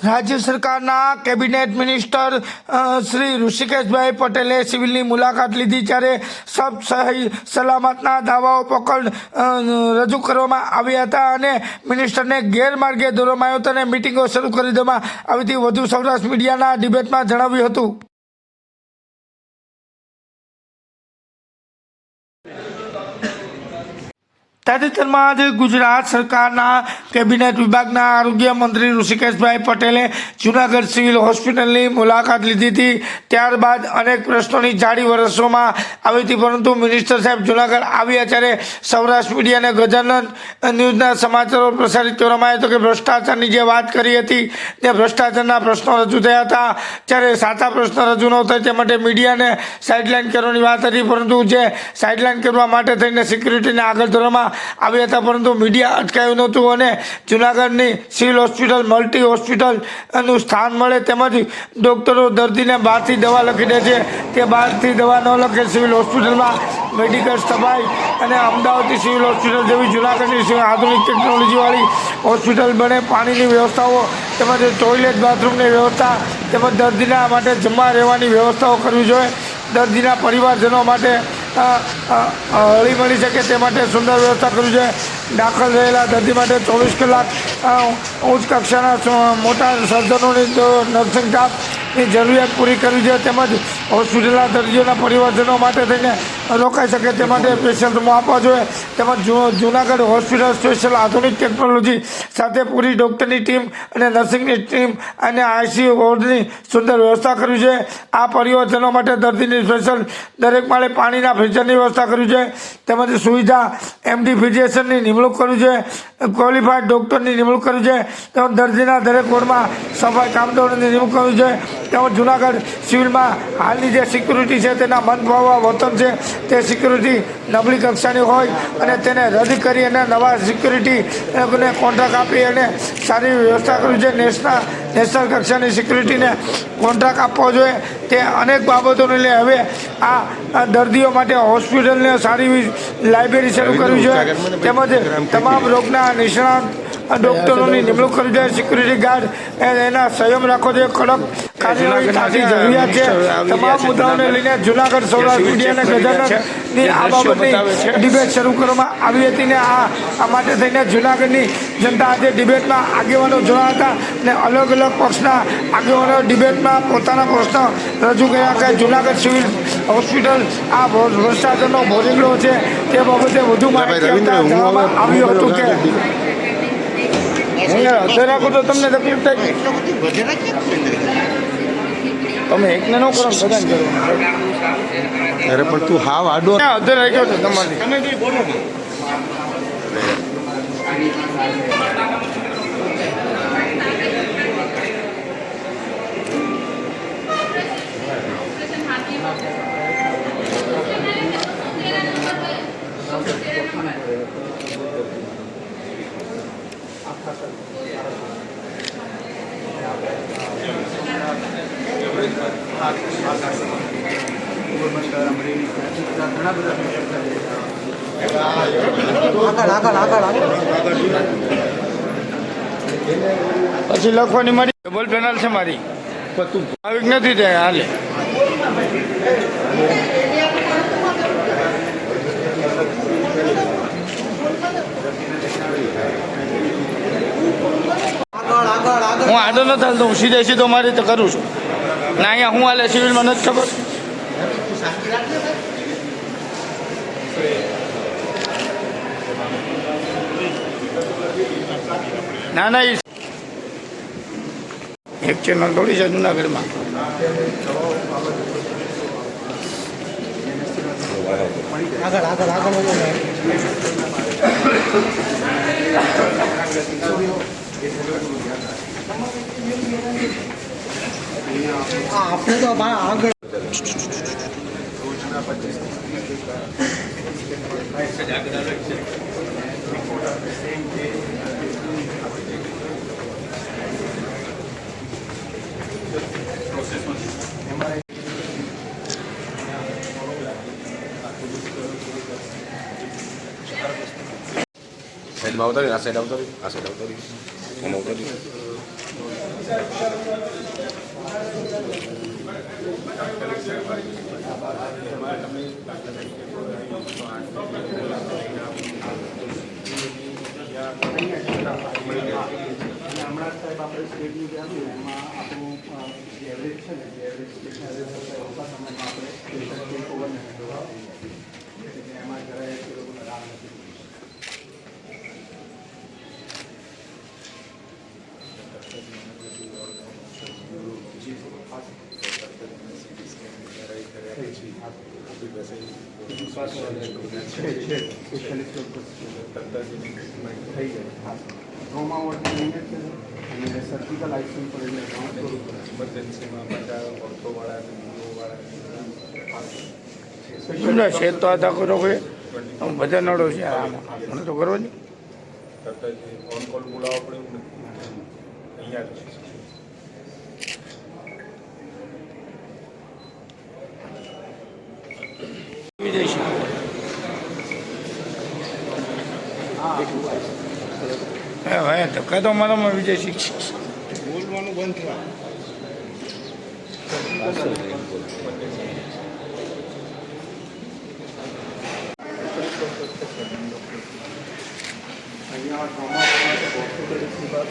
राज्य सरकारना cabinet minister Shri ऋषिकेशभाई पटेले सिविलની મુલાકાત લીધી ત્યારે સબ સહી સલામતના દાવાઓ પકડ રજૂ કરવામાં આવ્યા હતા અને મિનિસ્ટરને ગેરમાર્ગે દોરવામાં આવ્યો હતો અને મિટિંગો શરૂ કરી દેવામાં આવી હતી। વધુ સૌરાષ્ટ્ર મીડિયાના ડિબેટમાં જણાવ્યું હતું। તાજેતરમાં જ ગુજરાત સરકારના કેબિનેટ વિભાગના આરોગ્ય મંત્રી ઋષિકેશભાઈ પટેલે જૂનાગઢ સિવિલ હોસ્પિટલની મુલાકાત લીધી હતી। ત્યારબાદ અનેક પ્રશ્નોની જાડી વર્ષોમાં આવી હતી, પરંતુ મિનિસ્ટર સાહેબ જૂનાગઢ આવ્યા ત્યારે સૌરાષ્ટ્ર મીડિયાને ગજાનન ન્યૂઝના સમાચારો પ્રસારિત કરવામાં આવ્યા હતો કે ભ્રષ્ટાચારની જે વાત કરી હતી તે ભ્રષ્ટાચારના પ્રશ્નો રજૂ થયા હતા। ત્યારે સાચા પ્રશ્ન રજૂ ન થાય તે માટે મીડિયાને સાઇડલાઇન કરવાની વાત હતી, પરંતુ જે સાઇડલાઇન કરવા માટે થઈને સિક્યુરિટીને આગળ ધરવામાં આવ્યા હતા, પરંતુ મીડિયા અટકાયું નહોતું અને જૂનાગઢની સિવિલ હોસ્પિટલ મલ્ટી હોસ્પિટલનું સ્થાન મળે તેમજ ડૉક્ટરો દર્દીને બહારથી દવા લખી દે છે તે બહારથી દવા ન લખે, સિવિલ હોસ્પિટલમાં મેડિકલ સફાઈ અને અમદાવાદની સિવિલ હોસ્પિટલ જેવી જૂનાગઢની આધુનિક ટેકનોલોજીવાળી હોસ્પિટલ બને, પાણીની વ્યવસ્થાઓ તેમજ ટોયલેટ બાથરૂમની વ્યવસ્થા તેમજ દર્દીના માટે જમવા રહેવાની વ્યવસ્થાઓ કરવી જોઈએ। દર્દીના પરિવારજનો માટે હળી મળી શકે તે માટે સુંદર વ્યવસ્થા કરવી જોઈએ। દાખલ રહેલા દર્દી માટે 24 કલાક ઉચ્ચ કક્ષાના મોટા સર્જનોની નર્સિંગ સ્ટાફની જરૂરિયાત પૂરી કરવી જોઈએ, તેમજ હોસ્પિટલના દર્દીઓના પરિવારજનો માટે થઈને રોકાઈ શકે તે માટે સ્પેશિયલ રૂમો આપવા જોઈએ, તેમજ જૂનાગઢ હોસ્પિટલ સ્પેશિયલ આધુનિક ટેકનોલોજી સાથે પૂરી ડૉક્ટરની ટીમ અને નર્સિંગની ટીમ અને આઈસીયુ વોર્ડની સુંદર વ્યવસ્થા કરવી જોઈએ। આ પરિવારજનો માટે દર્દીની સ્પેશિયલ દરેક માળે પાણીના ફ્રીઝરની વ્યવસ્થા કરવી જોઈએ, તેમજ સુવિધા એમડી ફિઝિશિયનની નિમણૂક કરવી જોઈએ, ક્વોલિફાઈડ ડૉક્ટરની નિમણૂક કરવી જોઈએ, તેમજ દર્દીના દરેક વોર્ડમાં સફાઈ કામદારોની નિમણૂક કરવી જોઈએ, તેમજ જૂનાગઢ સિવિલમાં હાલની જે સિક્યુરિટી છે તેના મન ભાવવા વતન છે તે સિક્યુરિટી નબળી કક્ષાની હોય અને તેને રદ કરી અને નવા સિક્યુરિટીને કોન્ટ્રાક્ટ આપી અને સારી વ્યવસ્થા કરવી જોઈએ। નેશનલ કક્ષાની સિક્યુરિટીને કોન્ટ્રાક્ટ આપવો જોઈએ। તે અનેક બાબતોને લઈ હવે આ દર્દીઓ માટે હોસ્પિટલને સારી લાઇબ્રેરી શરૂ કરવી જોઈએ, તેમજ તમામ રોગના નિષ્ણાત ડૉક્ટરોની નિમણૂક કરવી જોઈએ। સિક્યુરિટી ગાર્ડ એના સંયમ રાખવો જોઈએ, કડક કાર્યવાહી જરૂરિયાત છે। તમામ મુદ્દાઓને લઈને જૂનાગઢ સૌરાષ્ટ્ર મીડિયાને ગજાનનની આ બાબતની ડિબેટ શરૂ કરવામાં આવી હતી ને આ માટે થઈને જૂનાગઢની જનતા આજે ડિબેટમાં આગેવાનો જોયા હતા ને અલગ અલગ પક્ષના આગેવાનો ડિબેટમાં પોતાના પ્રશ્ન રજૂ કર્યા કે જૂનાગઢ સિવિલ હોસ્પિટલ આ ભ્રષ્ટાચારનો ભોજનલો છે તે બાબતે વધુ માહિતી આપતા જણાવવામાં આવ્યું હતું કે અધર રાખો તો તમને તકલીફ થાય, તમે એકને ન કરો બધાને કરો। અરે પણ તું હાવ આડો અધર રાખ્યો છે તમારી પછી લખવાની મારી ડબલ પેનલ છે મારી, આવી નથી થાય હાલે। હું આડો ન ચાલતો, હું સીધે સીધો મારી રીતે કરું છું ને અહીંયા હું હાલે સિવિલમાં નથી ખબર। ના ના એક ચેનલ થોડી છે જૂનાગઢમાં। આગળ આગળ આગળ આપણે તો આગળ સાઈડમાં આવતા આ સાઈડ આવતા આ સાઈડ આવતા હમણાં સાહેબ આપણે સ્ટેટનું જે આવ્યું એમાં આપણું જે એવરેજ છે ને જે એવરેજ સ્ટેટના એવરેજ કરતાં ઓછા સમયમાં આપણે ટેક ઓવરને હેન્ડઓવર થઈ જાય એટલે એમાં જરાય એ લોકોને રાહ નથી. થઈ જાય ટ્રોમા વોર્ડની યુનિટ છે અને સર્જિકલ આઈસીયુ પર એટલે ઇમરજન્સીમાં બધા ઓર્થોવાળા શેર તો આધા કરો ભાઈ બધા નડો છે આમાં મને તો કરવો જ ફોન કોલ બોલાવવો પડે એવું નથી અહીંયા જ વિદેશી હા ધક્કા તો મારામાં વિદેશી બોલવાનું બંધ થવા અહીંયા ટ્રોમા ઓર્થોપેડિક્સ વિભાગ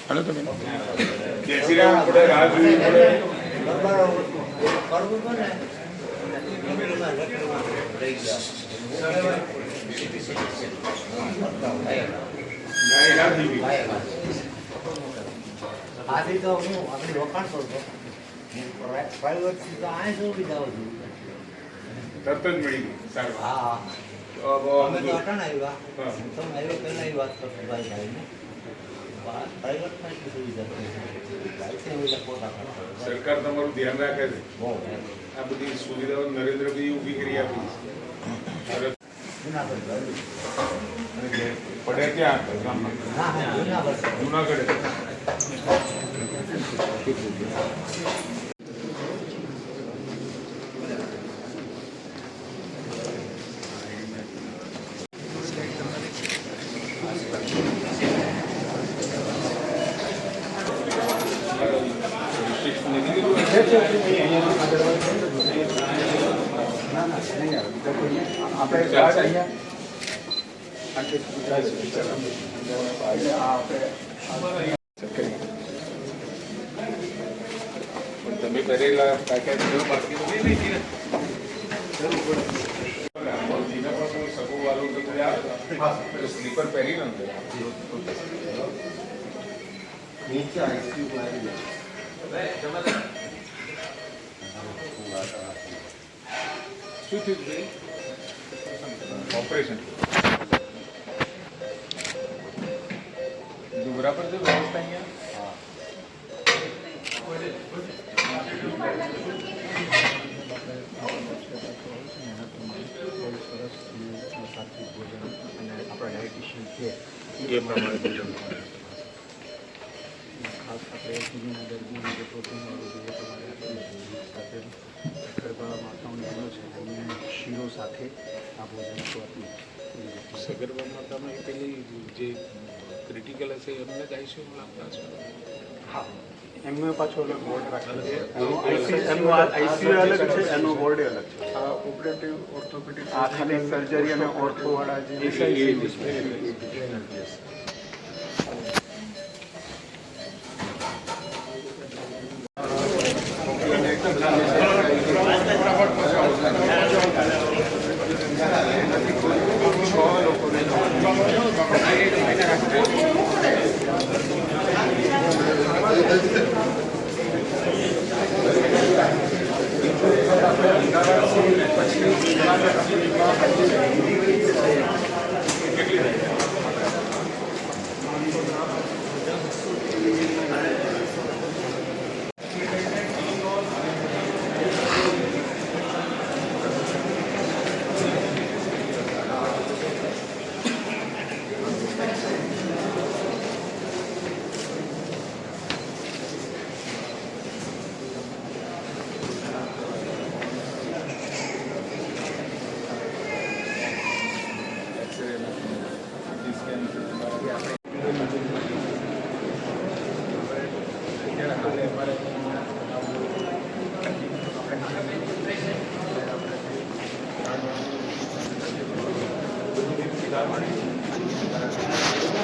હાલો તમે બેસી રહેવું પડે રાહ જોવી પડે આથી તો હું આપણે રોકાણ કરતો પ્રાઇવેટથી તો આ સુવિધાઓ છે. તરત જ મળી ગઈ સારું હા અમે તો અટાણ આવ્યા હા. તમે આવ્યો પહેલાં એ વાત કરતો ભાઈ ભાઈને પ્રાઇવેટમાં એટલી સુવિધા નથી પોતા કરતો સરકાર તમારું ધ્યાન રાખે છે બહુ આ બધી સુવિધાઓ નરેન્દ્રભાઈ ઊભી કરી આપી છે જુનાગઢ પડે ક્યાં ગામમાં ના હા જુનાગઢ જુનાગઢ તમે કરેલા પેકેજ સ્લીપર પહેરી ન નીચે આઈસીયુ આવી શું થયું ભાઈ ઓપરેશન દુબરા પર જો વ્યવસ્થા અહીંયા સાત્વિક ભોજન અને આપણા ડાયટિશિયન છે એ પ્રમાણે ભોજન ખાસ આપણે ટીવીના દર્દીઓને જે પ્રોટીનવાળું જોઈએ તમારે આપીએ સાથે ગર્ભા માતાઓને બન્યો છે એમને શીરો સાથે આ ભોજન આપીએ. સગર્ભામાં તમે પેલી જે ક્રિટિકલ હશે એમને જ આઈસીયુમાં લાગતા છો હા એમનો પાછો અલગ વોર્ડ રાખેલો છે આઈસીયુ અલગ છે એનો વોર્ડ અલગ છે. આ ઓપરેટિવ ઓર્થોપેડિક આ ખાલી સર્જરી અને ઓર્થોવાળા જે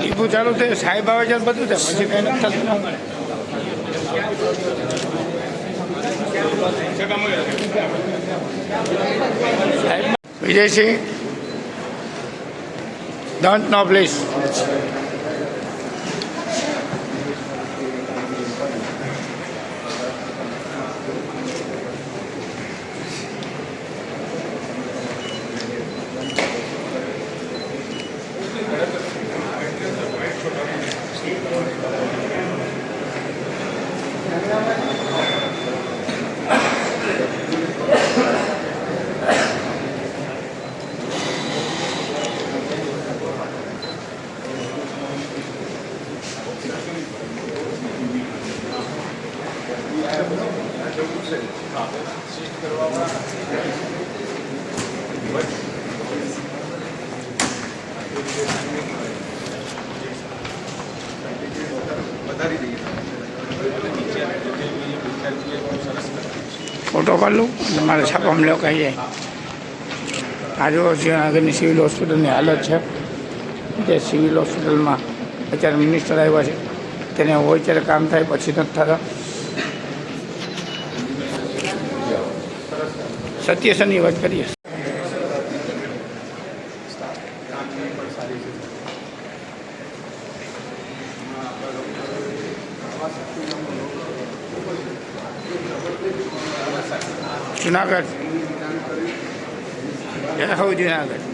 લીંબુ ચાલુ થયું, સાહેબ આવે છે બધું છે, પછી કંઈ નથી થતું. Vijaysinh don't know please. Photo પાડી લઉં અને મારે છાપામાં લેવા કહી જાય. આજે જૂનાગઢની સિવિલ હોસ્પિટલની હાલત છે. જે સિવિલ હોસ્પિટલમાં અત્યારે મિનિસ્ટર આવ્યા છે, તેને હોય ત્યારે કામ થાય, પછી નથી થતા. સત્ય સની વાત કરીએ. જુનાગઢ જય હો જુનાગઢ.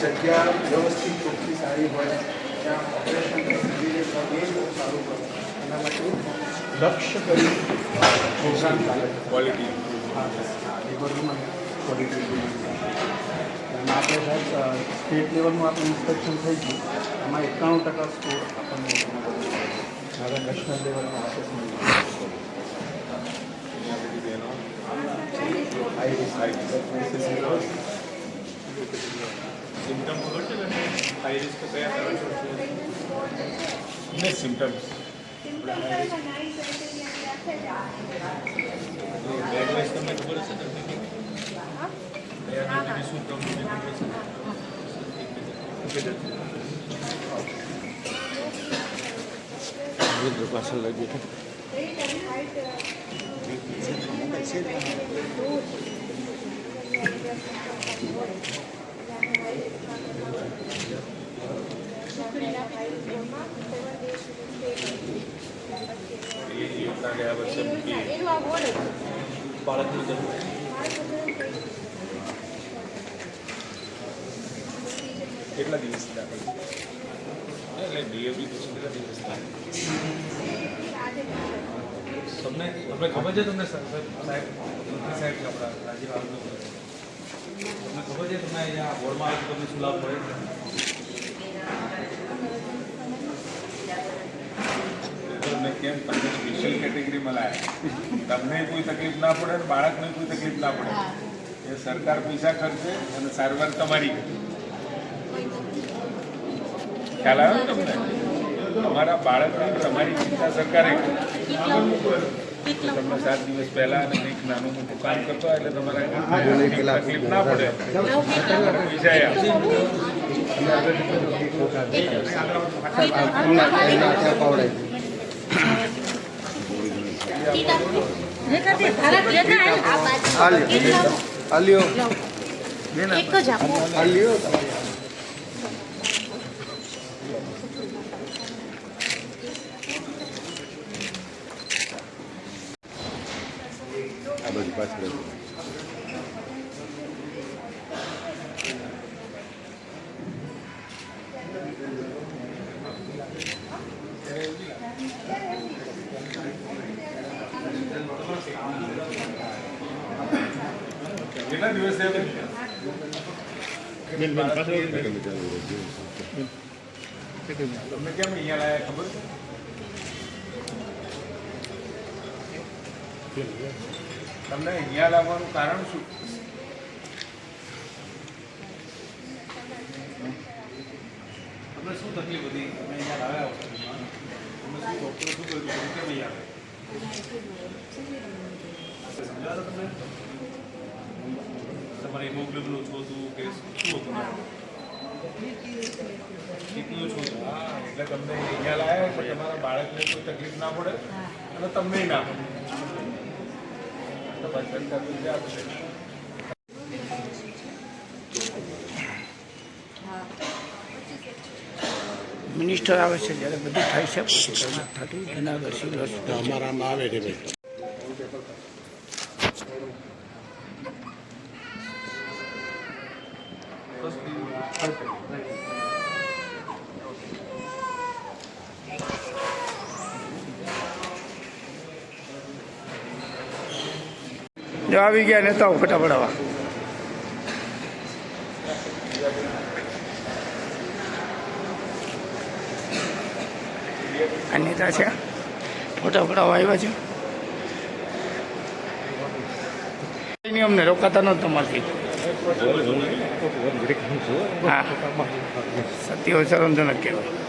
જગ્યા વ્યવસ્થિત ચોખ્ખી સારી હોય, ત્યાં ઓપરેશન એ બહુ સારું પડે. એના માટે લક્ષ્ય કરી પ્રોગ્રામ ચાલે છે. ક્વોલિટી હા એ બધું ક્વોલિટી અને આપણે સાહેબ સ્ટેટ લેવલનું આપણું ઇન્સ્પેક્શન થઈ ગયું, એમાં 91% સ્કોર આપણને હવે નેશનલ લેવલમાં અસેસમેન્ટ સિમ્ટમ ખબર છે ને હાઈ રિસ્ક કયા કારણ છે? સિમ્ટમ્સ એડવાઇસ તમને ખબર હશે ને શું પ્રોબ્લેમ પાછળ લાગી છે. ગયા વર્ષે બાળકનું જન્મ કેટલા દિવસ દાખલ એટલે ડીએબી પછી કેટલા દિવસ થાય? તમને ખબર છે તમને સાહેબ મંત્રી સાહેબ કે આપણા રાજીવ આરોગ્ય તમને ખબર છે તમને અહીંયા બોર્ડમાં આવે તમને શું લાભ મળે તમને કેમ તમને સ્પેશિયલ કેટેગરીમાં લાયા તમને કોઈ તકલીફ ના પડે અને બાળકને કોઈ તકલીફ ના પડે એ સરકાર પૈસા ખર્ચે અને સારવાર તમારી ખ્યાલ આવે ને તમને તમારા બાળકની તમારી ચિંતા સરકારે તમને 7 દિવસ પહેલા અને કંઈક નાનું મોટું કામ કરતો એટલે તમારા તકલીફ ના પડે કેટલા દિવસ તમને કેમ અહીંયા લાયા ખબર છે તમને અહીંયા લાવવાનું કારણ શું તમને શું તકલીફ હતી તમે અહીંયા લાવ્યા તમને શું ડૉક્ટરે શું કહ્યું કેમ અહીંયા સમજાવો તમને તમારે હિમોગ્લોબિન ઓછું હતું કે શું હતું કેટલું ઓછું હતું હા એટલે તમને અહીંયા લાવ્યા એટલે તમારા બાળકને કોઈ તકલીફ ના પડે અને તમને ના પડે તો પછી સરકાર પૈસા આપશે મિનિસ્ટર આવે છે જ્યારે બધું થાય છે થતું જુનાગઢ સિવિલ હોસ્પિટલ અમારામાં આવે છે ભાઈ જો આવી ગયા નેતાઓ ફટાફટ આવા આ નેતા છે ફટાફટ આવા આવ્યા છે અમને રોકાતા નથી તમારથી હા સત્ય હોય શરમજનક કહેવાય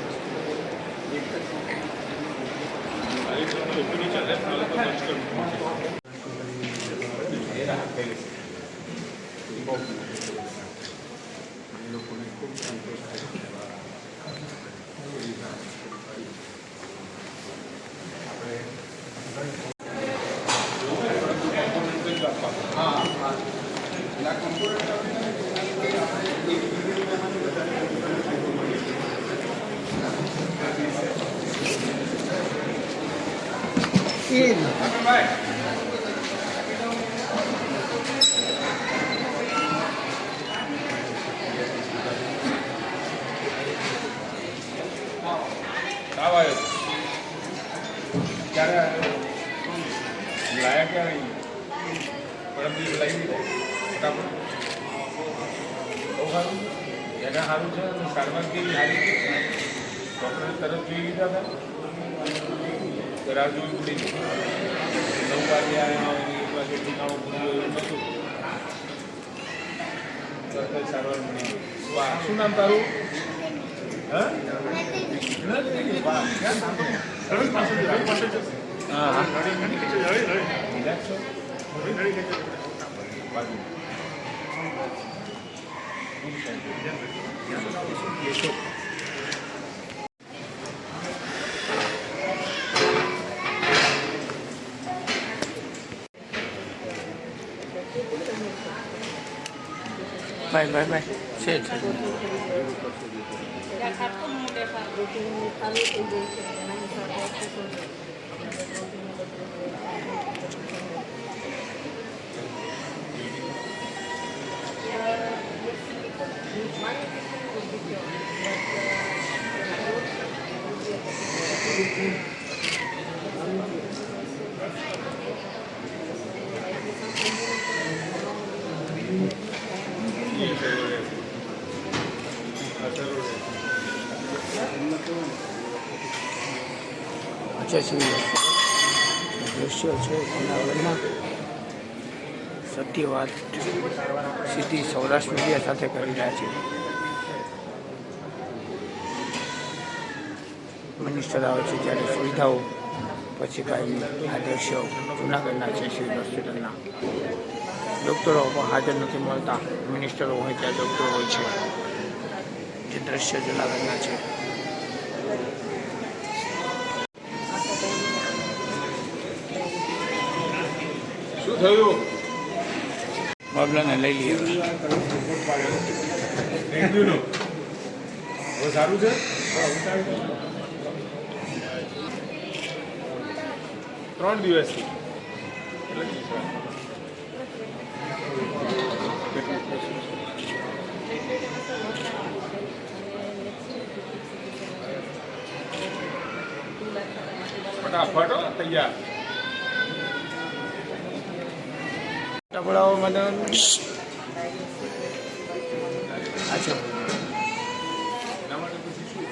ક્યારે લાયા ક્યારે પરમ દિવસ લાવી ફટાફટ બહુ સારું એને સારું છે અને સારવાર કેવી સારી છે ડૉક્ટરે તરત જોઈ લીધા હતા રાહ જોવી પડી 9 વાગે આવ્યા 1 વાગે ઠીકાણું પૂરું એવું નહોતું તરત જ સારવાર મળી ગઈ શું નામ તારું હા બાય છે છે સિવિલ દૃશ્યો છે જૂનાગઢના. સત્ય વાત સીધી સૌરાષ્ટ્ર મીડિયા સાથે કરી રહ્યા છે. મિનિસ્ટર આવે છે જ્યારે સુવિધાઓ પછી કાંઈ આ દ્રશ્યો જૂનાગઢના છે સિવિલ હોસ્પિટલના. ડૉક્ટરો પણ હાજર નથી મળતા. મિનિસ્ટરો હોય ત્યાં ડૉક્ટરો હોય છે. જે દ્રશ્ય જૂનાગઢના છે. શું થયું? બાબલાને લઈ લઈએ. ડેન્ગ્યુનું હવે સારું છે? 3 દિવસથી ફટાફટ હો, તૈયાર. ટપડાઓ મને અચ્છા એના માટે પછી શું?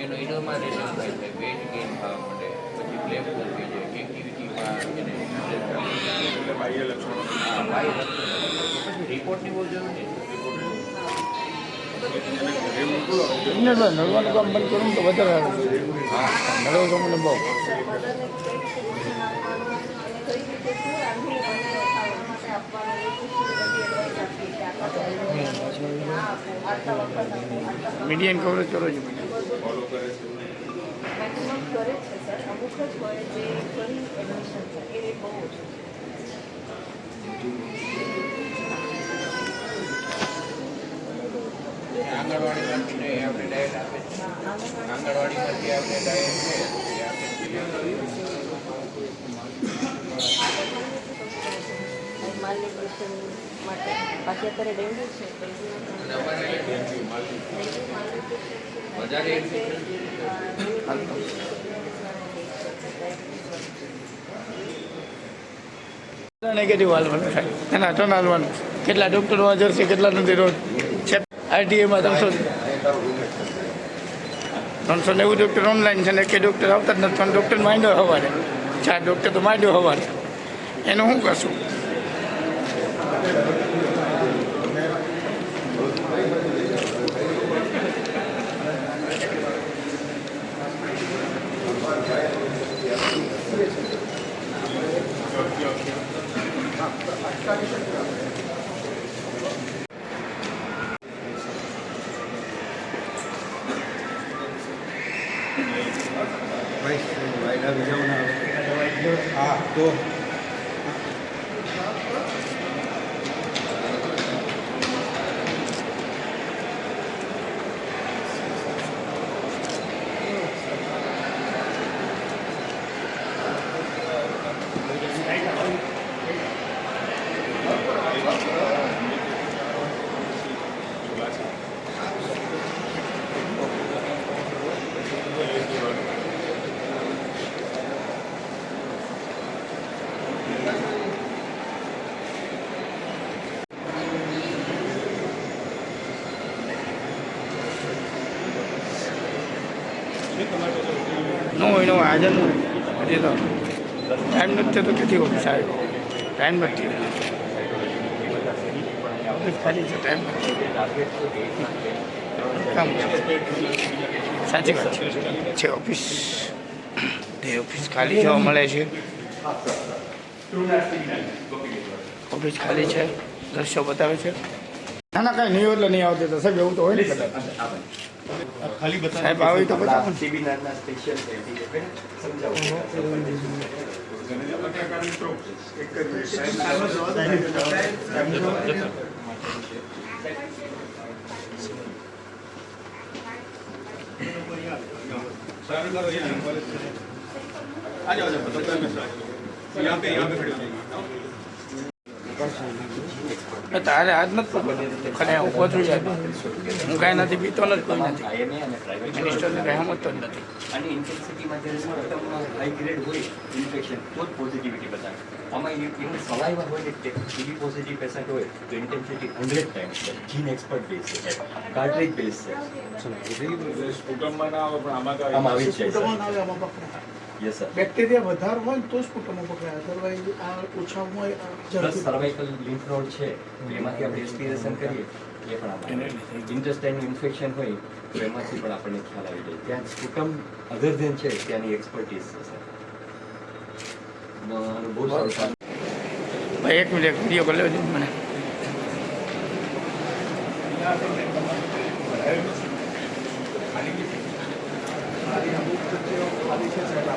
એનો ઇનોમારેશન થાય છે વેટ ગેઇન થવા માટે પછી બ્લેક બોલ થઈ જાય એક્ટિવિટીમાં એને એટલે બાહ્ય લક્ષણો બાય પછી રિપોર્ટની બહુ જરૂરી ઘરે મોકલો. નળવાનું કામ બંધ કરું તો વધારે સારું છે. નળો તો મને બહુ મીડિયાને કવરેજ કરો છો. ફોલો કરે છે. મેક્સિમમ કરે જ છે સર. અમુક જ હોય જે ફરી એડમિશન છે એ બહુ ઓછું છે. આંગણવાડીમાંથી આપણે ડાયટ આપે છે આંગણવાડીમાંથી આપણે ડાયટ છે એ આપે છે માલન્યુટ્રિશન માટે બાકી અત્યારે ડેન્ગ્યુ છે અને અમારે વધારે નેગેટિવ હાલવાનું થાય એના ટર્ન હાલવાનું. કેટલા ડૉક્ટરો હાજર છે કેટલા નથી રોજ છે. આરટીએમાં 390 ડૉક્ટર ઓનલાઈન છે ને કે ડૉક્ટર આવતા જ નથી. પણ ડૉક્ટર માંડ્યો સવારે 4 ડૉક્ટર તો માંડ્યો સવારે. એનું શું કરશું? હા તો ન હોય હાજર ન હોય. હજી તો ટાઈમ નથી થતો. કેટલી વખત સાહેબ ટાઈમ નથી. ઓફિસ ખાલી છે ટાઈમ ટાર્ગેટ તો 8 લાખ છે. કામ સાચી વાત છે ઓફિસ તે ઓફિસ ખાલી જોવા મળે છે ઓફિસ ખાલી છે દ્રશ્યો બતાવે છે ના ના કાંઈ નહીં એટલે નહીં આવતી તો સાહેબ એવું તો હોય ને કદાચ સાહેબ આવે તો બતાવો ને. સેમિનારના સ્પેશિયલ તારે આજ નથી ખરે હું પહોંચું જાય હું કાંઈ નથી પીતો નથી કોઈ નથી આઈએમએ અને પ્રાઇવેટ મિનિસ્ટરને કાંઈ સમજતો જ નથી અને ઇન્ટેન્સિટીમાં જ્યારે સિસ્ટમમાં હાઈ ગ્રેડ હોય ઇન્ફેક્શન તો જ પોઝિટિવિટી બતાવે. આમાં એવું સલાઈવા હોય ને ટીબી પોઝિટિવ પેશન્ટ હોય તો ઇન્ટેન્સિટી 100 ટાઈમ્સ છે. જીન એક્સપર્ટ બેઝ છે, કાર્ટ્રિજ બેઝ છે. સ્પુટમમાં ના આવે પણ આમાં તો આમાં આવી જ જાય આમાં સર. પકડાય. Yes sir. બેક્ટેરિયા વધારે હોય ને તો જ સ્પુટમમાં પકડાય, અધરવાઇઝ આ ઓછા હોય પ્લસ સર્વાઇકલ લિમ્ફ નોડ છે એમાંથી આપણે એસ્પિરેશન કરીએ એ પણ આપણે ઇન્ટેસ્ટાઇનનું ઇન્ફેક્શન હોય તો એમાંથી પણ આપણને ખ્યાલ આવી જાય. ત્યાં સ્પુટમ અધર ધેન છે ત્યાંની એક્સપર્ટીઝ છે સર. બહુ સારું. ભાઈ એક મિનિટ વિડીયો કરી લેજો મને ખાલી છે સાહેબ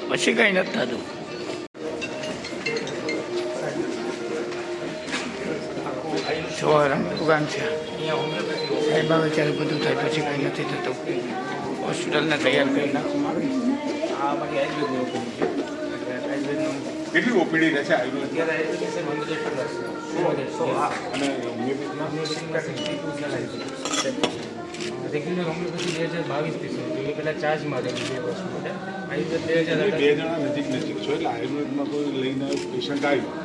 પછી કંઈ નથી થતું જો દુકાન છે સાહેબ આવે ત્યારે બધું થાય પછી કંઈ નથી થતું હોસ્પિટલને તૈયાર કરી નાખવામાં આવે કેટલી ઓપીડી રહે છે આયુર્વેદ અત્યારે અને રેગ્યુલર હોમિયોપેથી 2022 થી શરૂ થયું. એ પહેલાં ચાર્જમાં રહેલું 2 વર્ષ માટે. આયુર્વેદ 2018 બે જણા નજીક છો એટલે આયુર્વેદમાં કોઈ લઈને પેશન્ટ આવ્યું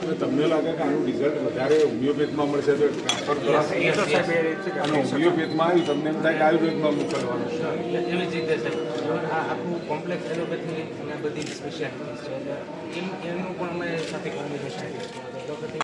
અને તમને લાગે કે આનું રિઝલ્ટ વધારે હોમિયોપેથમાં મળશે તો ટ્રાન્સફર કરાશે અને હોમિયોપેથમાં આવી તમને એમ થાય કે આયુર્વેદમાં મોકલવાનું છે. એવી જ રીતે સાહેબ આ આખું કોમ્પ્લેક્સ એલોપેથી અને બધી સ્પેશિયાલિટીઝ છે એટલે એનું પણ અમે સાથે કોમ્બિનેશન કરીએ.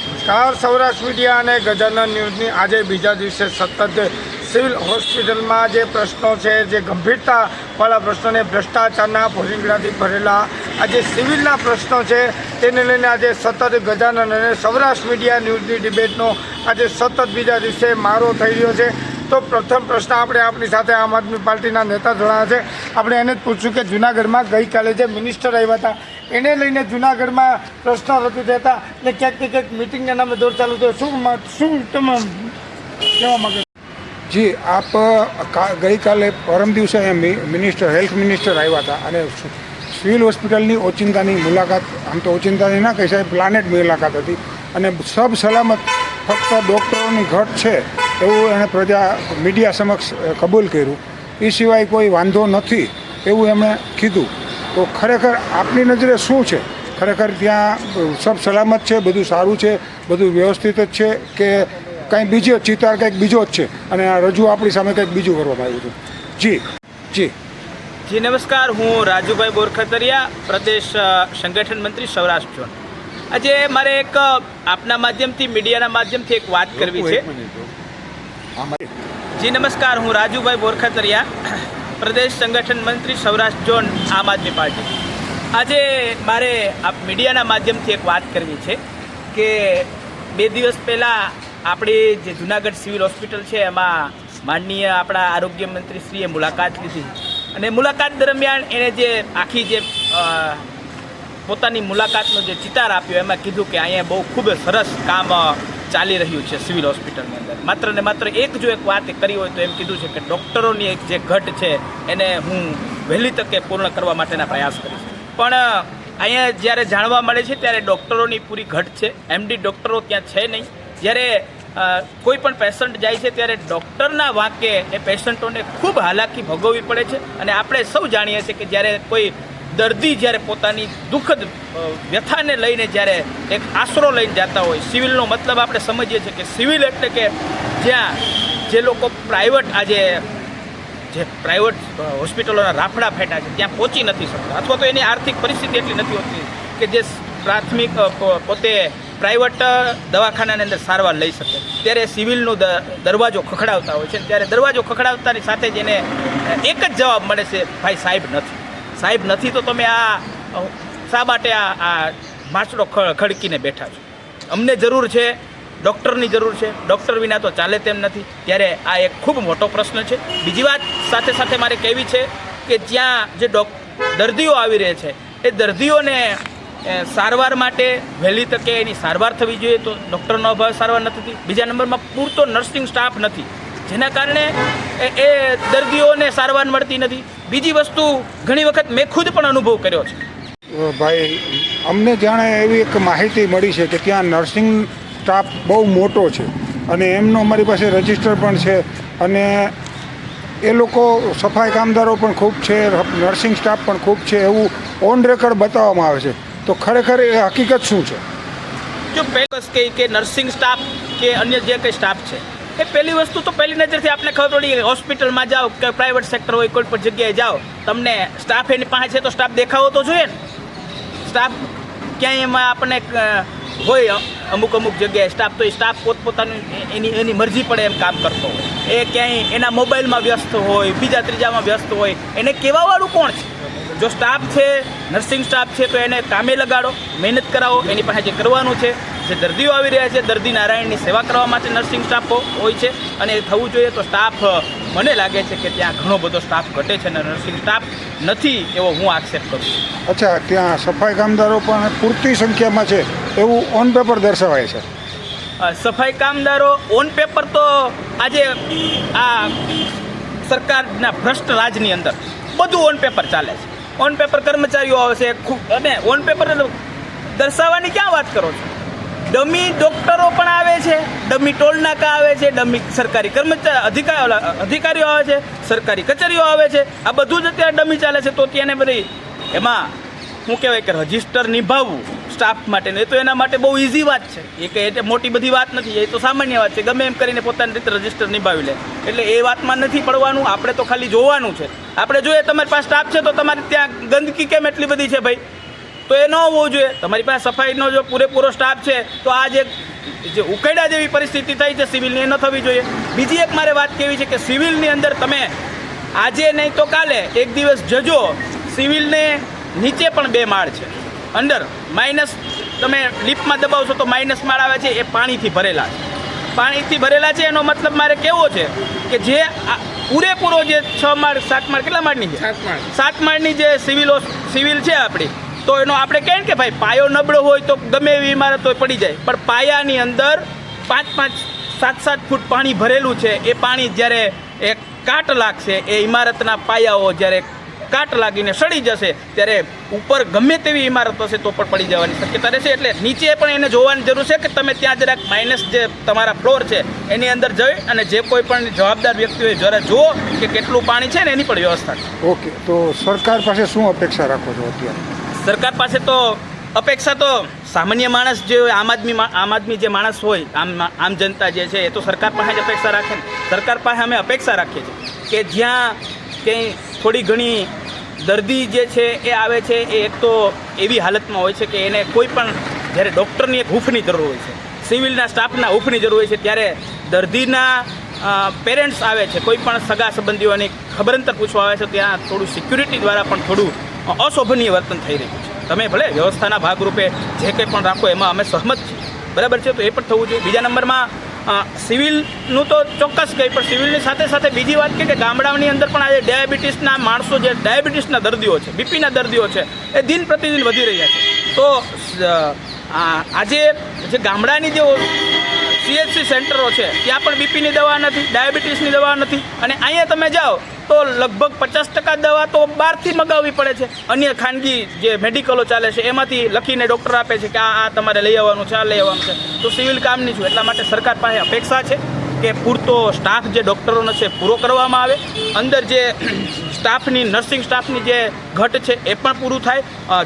નમસ્કાર સૌરાષ્ટ્ર મીડિયા અને ગજાનન ન્યૂઝની આજે બીજા દિવસે સતત સિવિલ હોસ્પિટલમાં જે પ્રશ્નો છે જે ગંભીરતાવાળા પ્રશ્નોને ભ્રષ્ટાચારના ભોજંગડાથી ભરેલા આજે સિવિલના પ્રશ્નો છે તેને લઈને આજે સતત ગજાનન અને સૌરાષ્ટ્ર મીડિયા ન્યૂઝની ડિબેટનો આજે સતત બીજા દિવસે મારો થઈ રહ્યો છે. તો પ્રથમ પ્રશ્ન આપણે આપણી સાથે આમ આદમી પાર્ટીના નેતા જોડાયા છે. આપણે એને જ પૂછ્યું કે જૂનાગઢમાં ગઈકાલે જે મિનિસ્ટર આવ્યા હતા એને લઈને જૂનાગઢમાં પ્રશ્નો રજૂ થતા એટલે ક્યાંક ને ક્યાંક મિટિંગના નામે દોર ચાલુ થયો. શું તમે કહેવા માગો? જી આપ ગઈકાલે પરમ દિવસે મિનિસ્ટર હેલ્થ મિનિસ્ટર આવ્યા હતા અને સિવિલ હોસ્પિટલની ઓચિંતાની મુલાકાત, આમ તો ઓચિંતાની ના કહી સાહેબ પ્લાનેટ મુલાકાત હતી અને સબ સલામત ફક્ત ડૉક્ટરોની ઘટ છે એવું એણે પ્રજા મીડિયા સમક્ષ કબૂલ કર્યું. એ સિવાય કોઈ વાંધો નથી એવું એમણે કીધું. તો ખરેખર આપની નજરે શું છે? ખરેખર ત્યાં સબ સલામત છે, બધું સારું છે, બધું વ્યવસ્થિત જ છે કે કંઈ બીજો ચિતાર કંઈક બીજો જ છે અને આ રજૂ આપણી સામે કંઈક બીજું કરવામાં આવ્યું છે? જી જી નમસ્કાર, હું રાજુભાઈ બોરખતરિયા, પ્રદેશ સંગઠન મંત્રી સૌરાષ્ટ્ર ઝોન. આજે મારે એક આપના માધ્યમથી, મીડિયાના માધ્યમથી એક વાત કરવી છે. જી નમસ્કાર, હું રાજુભાઈ બોરખતરિયા, પ્રદેશ સંગઠન મંત્રી સૌરાષ્ટ્ર ઝોન આમ આદમી પાર્ટી. આજે મારે આપ મીડિયાના માધ્યમથી એક વાત કરવી છે કે 2 દિવસ પહેલાં આપણી જે જુનાગઢ સિવિલ હોસ્પિટલ છે એમાં માનનીય આપણા આરોગ્ય મંત્રીશ્રીએ મુલાકાત લીધી અને મુલાકાત દરમિયાન એણે જે આખી જે પોતાની મુલાકાતનો જે ચિતાર આપ્યો એમાં કીધું કે અહીંયા બહુ ખૂબ સરસ કામ ચાલી રહ્યું છે સિવિલ હોસ્પિટલની અંદર. માત્ર ને માત્ર એક વાત કરી હોય તો એમ કીધું છે કે ડૉક્ટરોની એક જે ઘટ છે એને હું વહેલી તકે પૂર્ણ કરવા માટેના પ્રયાસ કરીશ. પણ અહીંયા જ્યારે જાણવા મળે છે ત્યારે ડૉક્ટરોની પૂરી ઘટ છે. MD ડૉક્ટરો ત્યાં છે નહીં. જ્યારે કોઈ પણ પેશન્ટ જાય છે ત્યારે ડૉક્ટરના વાંકે એ પેશન્ટોને ખૂબ હાલાકી ભોગવવી પડે છે. અને આપણે સૌ જાણીએ છીએ કે જ્યારે કોઈ દર્દી જ્યારે પોતાની દુઃખદ વ્યથાને લઈને જ્યારે એક આશરો લઈને જતા હોય, સિવિલનો મતલબ આપણે સમજીએ છીએ કે સિવિલ એટલે કે જ્યાં જે લોકો પ્રાઇવેટ આજે જે પ્રાઇવેટ હોસ્પિટલોના રાફડા ફેટા છે ત્યાં પહોંચી નથી શકતા, અથવા તો એની આર્થિક પરિસ્થિતિ એટલી નથી હોતી કે જે પ્રાથમિક પોતે પ્રાઇવેટ દવાખાનાની અંદર સારવાર લઈ શકે. ત્યારે સિવિલનો દરવાજો ખખડાવતા હોય છે. ત્યારે દરવાજો ખખડાવતાની સાથે જ એને એક જ જવાબ મળે છે, ભાઈ સાહેબ નથી તો તમે આ શા માટે આ માછડો ખડકીને બેઠા છો? અમને જરૂર છે, ડૉક્ટરની જરૂર છે, ડૉક્ટર વિના તો ચાલે તેમ નથી. ત્યારે આ એક ખૂબ મોટો પ્રશ્ન છે. બીજી વાત સાથે સાથે મારે કહેવી છે કે જ્યાં જે દર્દીઓ આવી રહે છે એ દર્દીઓને સારવાર માટે વહેલી તકે એની સારવાર થવી જોઈએ, તો ડૉક્ટરનો અભાવ સારવાર નથી. બીજા નંબરમાં પૂરતો નર્સિંગ સ્ટાફ નથી, જેના કારણે એ દર્દીઓને સારવાર મળતી નથી. બીજી વસ્તુ ઘણી વખત મેં ખુદ પણ અનુભવ કર્યો છે. ભાઈ, અમને જાણે એવી એક માહિતી મળી છે કે ત્યાં નર્સિંગ સ્ટાફ બહુ મોટો છે અને એમનો અમારી પાસે રજિસ્ટર પણ છે અને એ લોકો સફાઈ કામદારો પણ ખૂબ છે, નર્સિંગ સ્ટાફ પણ ખૂબ છે, એવું ઓન રેકોર્ડ બતાવવામાં આવે છે. તો ખરેખર એ હકીકત શું છે? જો પહેલી કહી કે નર્સિંગ સ્ટાફ કે અન્ય જે કંઈ સ્ટાફ છે એ પહેલી વસ્તુ તો પહેલી નજરથી આપણે ખબર પડી કે હોસ્પિટલમાં જાઓ કે પ્રાઇવેટ સેક્ટર હોય, કોઈ પણ જગ્યાએ જાઓ, તમને સ્ટાફ એની પાસે છે તો સ્ટાફ દેખાવો તો જોઈએ ને. સ્ટાફ ક્યાંય એમાં આપણને હોય અમુક જગ્યાએ સ્ટાફ, તો એ સ્ટાફ પોતપોતાની એની મરજી પડે એમ કામ કરતો હોય. એ ક્યાંય એના મોબાઈલમાં વ્યસ્ત હોય, બીજા ત્રીજામાં વ્યસ્ત હોય. એને કહેવાવાળું કોણ છે? જો સ્ટાફ છે, નર્સિંગ સ્ટાફ છે, તો એને કામે લગાડો, મહેનત કરાવો. એની પાસે જે કરવાનું છે, જે દર્દીઓ આવી રહ્યા છે, દર્દી નારાયણની સેવા કરવા માટે નર્સિંગ સ્ટાફ હોય છે અને એ થવું જોઈએ. તો સ્ટાફ મને લાગે છે કે ત્યાં ઘણો બધો સ્ટાફ ઘટે છે અને નર્સિંગ સ્ટાફ નથી એવો હું આક્ષેપ કરું છું. અચ્છા, ત્યાં સફાઈ કામદારો પણ પૂરતી સંખ્યામાં છે એવું ઓન પેપર દર્શાવાય છે. સફાઈ કામદારો ઓન પેપર તો આજે આ સરકારના ભ્રષ્ટ રાજની અંદર બધું ઓન પેપર ચાલે છે. ઓન પેપર કર્મચારીઓ આવે છે અને ઓન પેપર દર્શાવવાની ક્યાં વાત કરો છો? ડમી ડૉક્ટરો પણ આવે છે, ડમી ટોલ નાકા આવે છે, ડમી સરકારી અધિકારીઓ આવે છે, સરકારી કચેરીઓ આવે છે. આ બધું જ અત્યારે ડમી ચાલે છે. તો ત્યાં બધી એમાં શું કહેવાય કે રજિસ્ટર નિભાવવું સ્ટાફ માટેનું, એ તો એના માટે બહુ ઇઝી વાત છે. એ કંઈ એટલે મોટી બધી વાત નથી, એ તો સામાન્ય વાત છે. ગમે એમ કરીને પોતાની રીતે રજિસ્ટર નિભાવી લે. એટલે એ વાતમાં નથી પડવાનું. આપણે તો ખાલી જોવાનું છે. આપણે જોઈએ તમારી પાસે સ્ટાફ છે તો તમારે ત્યાં ગંદકી કેમ એટલી બધી છે ભાઈ? તો એ ન હોવું જોઈએ. તમારી પાસે સફાઈનો જો પૂરેપૂરો સ્ટાફ છે તો આ જે ઉકેડા જેવી પરિસ્થિતિ થઈ છે સિવિલની, એ ન થવી જોઈએ. બીજી એક મારે વાત કહેવી છે કે સિવિલની અંદર તમે આજે નહીં તો કાલે એક દિવસ જજો, સિવિલને નીચે પણ 2 માળ છે, અંદર માઇનસ તમે લિફ્ટમાં દબાવશો તો માઇનસ માળ આવે છે, એ પાણીથી ભરેલા છે. એનો મતલબ મારે કહેવો છે કે જે પૂરેપૂરો જે 6 માળ 7 માળ કેટલા માળની છે? 7 માળની જે સિવિલ છે આપણી, તો એનો આપણે કહીએ કે ભાઈ પાયો નબળો હોય તો ગમે એવી ઇમારત હોય પડી જાય, પણ પાયાની અંદર 5-5, 7-7 ફૂટ પાણી ભરેલું છે. એ પાણી જ્યારે એક કાટ લાગશે, એ ઇમારતના પાયાઓ જ્યારે કાટ લાગીને સડી જશે ત્યારે ઉપર ગમે તેવી ઇમારત હશે તો પણ પડી જવાની શક્યતા રહેશે. એટલે નીચે પણ એને જોવાની જરૂર છે કે તમે ત્યાં જરાક માઇનસ જે તમારા ફ્લોર છે એની અંદર જઈ અને જે કોઈ પણ જવાબદાર વ્યક્તિ હોય જરા જુઓ કે કેટલું પાણી છે ને એની પણ વ્યવસ્થા છે. ઓકે, તો સરકાર પાસે શું અપેક્ષા રાખો છો અત્યારે? સરકાર પાસે તો અપેક્ષા તો સામાન્ય માણસ જે હોય, આમ આદમી જે માણસ હોય, આમ જનતા જે છે એ તો સરકાર પાસે જ અપેક્ષા રાખે ને. સરકાર પાસે અમે અપેક્ષા રાખીએ છીએ કે જ્યાં કંઈ થોડી ઘણી દર્દી જે છે એ આવે છે એ એક તો એવી હાલતમાં હોય છે કે એને કોઈ પણ જ્યારે ડૉક્ટરની એક હૂંફની જરૂર હોય છે, સિવિલના સ્ટાફના હૂંફની જરૂર હોય છે, ત્યારે દર્દીના પેરેન્ટ્સ આવે છે, કોઈ પણ સગા સંબંધીઓની ખબરંતર પૂછવા આવે છે, ત્યાં થોડું સિક્યુરિટી દ્વારા પણ થોડું અશોભનીય વર્તન થઈ રહ્યું છે. તમે ભલે વ્યવસ્થાના ભાગરૂપે જે કંઈ પણ રાખો એમાં અમે સહમત છીએ, બરાબર છે, તો એ પણ થવું જોઈએ. બીજા નંબરમાં સિવિલનું તો ચોક્કસ કંઈ, પણ સિવિલની સાથે સાથે બીજી વાત કે ગામડાઓની અંદર પણ આજે ડાયાબિટીસના માણસો, જે ડાયાબિટીસના દર્દીઓ છે, બીપીના દર્દીઓ છે, એ દિન પ્રતિદિન વધી રહ્યા છે. તો આજે જે ગામડાની જે CHC સેન્ટરો છે ત્યાં પણ બીપીની દવા નથી, ડાયાબિટીસની દવા નથી, અને અહીંયા તમે જાઓ તો લગભગ 50% દવા તો બહારથી મગાવવી પડે છે. અન્ય ખાનગી જે મેડિકલો ચાલે છે એમાંથી લખીને ડૉક્ટર આપે છે કે આ તમારે લઈ આવવાનું છે, આ લઈ આવવાનું છે. તો સિવિલ કામની છું, એટલા માટે સરકાર પાસે અપેક્ષા છે કે પૂરતો સ્ટાફ જે ડૉક્ટરોનો છે પૂરો કરવામાં આવે. અંદર જે સ્ટાફની, નર્સિંગ સ્ટાફની જે ઘટ છે એ પણ પૂરું થાય.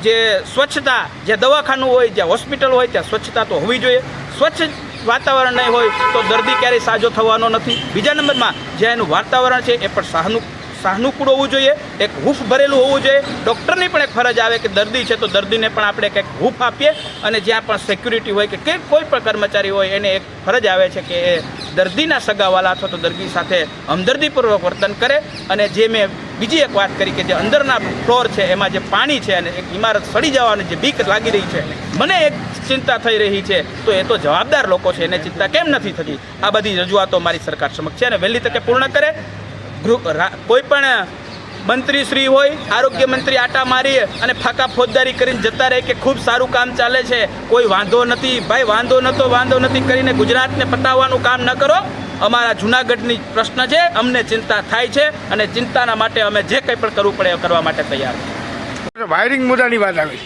જે સ્વચ્છતા, જે દવાખાનું હોય, જ્યાં હોસ્પિટલ હોય ત્યાં સ્વચ્છતા તો હોવી જોઈએ. સ્વચ્છ વાતાવરણ નહીં હોય તો દર્દી ક્યારેય સાજો થવાનો નથી. બીજા નંબરમાં જે એનું વાતાવરણ છે એ પણ સાનુકૂળ હોવું જોઈએ, એક હૂંફ ભરેલું હોવું જોઈએ. ડૉક્ટરની પણ એક ફરજ આવે કે દર્દી છે તો દર્દીને પણ આપણે કંઈક હૂંફ આપીએ, અને જ્યાં પણ સિક્યુરિટી હોય કે કોઈ પણ કર્મચારી હોય એને એક ફરજ આવે છે કે એ દર્દીના સગાવાલા અથવા તો દર્દી સાથે હમદર્દીપૂર્વક વર્તન કરે. અને જે મેં બીજી એક વાત કરી કે જે અંદરના ફ્લોર છે એમાં જે પાણી છે અને એક ઇમારત સડી જવાની જે બીક લાગી રહી છે, મને એક ચિંતા થઈ રહી છે, તો એ તો જવાબદાર લોકો છે, એને ચિંતા કેમ નથી થતી? આ બધી રજૂઆતો મારી સરકાર સમક્ષ છે અને વહેલી તકે પૂર્ણ કરે. કોઈ પણ મંત્રી શ્રી હોય, આરોગ્ય મંત્રી આટા મારી અને ફાંકા ફોજદારી કરીને જતા રહે કે ખૂબ સારું કામ ચાલે છે, કોઈ વાંધો નથી. ભાઈ વાંધો નથી કરીને ગુજરાતને પતાવવાનું કામ ન કરો. અમારા જૂનાગઢની પ્રશ્ન છે, અમને ચિંતા થાય છે અને ચિંતાના માટે અમે જે કંઈ પણ કરવું પડે એ કરવા માટે તૈયાર છીએ. વાયરિંગ મુદ્દાની વાત આવી,